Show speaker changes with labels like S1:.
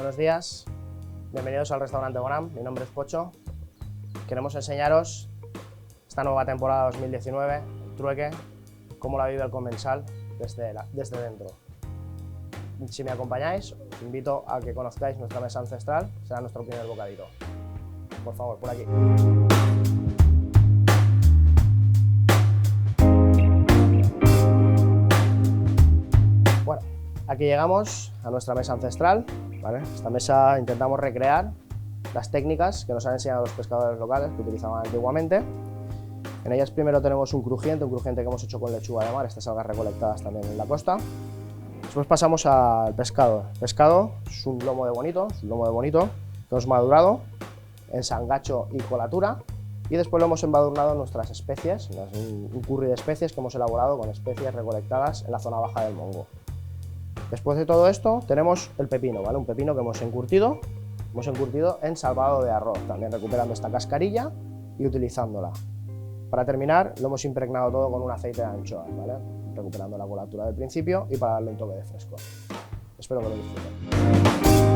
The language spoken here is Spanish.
S1: Buenos días, bienvenidos al restaurante Bonam, mi nombre es Pocho. Queremos enseñaros esta nueva temporada 2019, el trueque, cómo la vive el comensal desde dentro. Si me acompañáis, os invito a que conozcáis nuestra mesa ancestral, será nuestro primer bocadito. Por favor, por aquí. Bueno, aquí llegamos a nuestra mesa ancestral, ¿vale? Esta mesa intentamos recrear las técnicas que nos han enseñado los pescadores locales que utilizaban antiguamente. En ellas primero tenemos un crujiente que hemos hecho con lechuga de mar, estas algas recolectadas también en la costa. Después pasamos al pescado. El pescado es un lomo de bonito, que hemos madurado en sangacho y colatura, y después lo hemos embadurnado en nuestras especies, un curry de especies que hemos elaborado con especies recolectadas en la zona baja del Mongo. Después de todo esto tenemos el pepino, ¿vale? Un pepino que hemos encurtido en salvado de arroz, también recuperando esta cascarilla y utilizándola. Para terminar lo hemos impregnado todo con un aceite de anchoas, ¿vale? Recuperando la colatura del principio y para darle un toque de fresco. Espero que lo disfruten.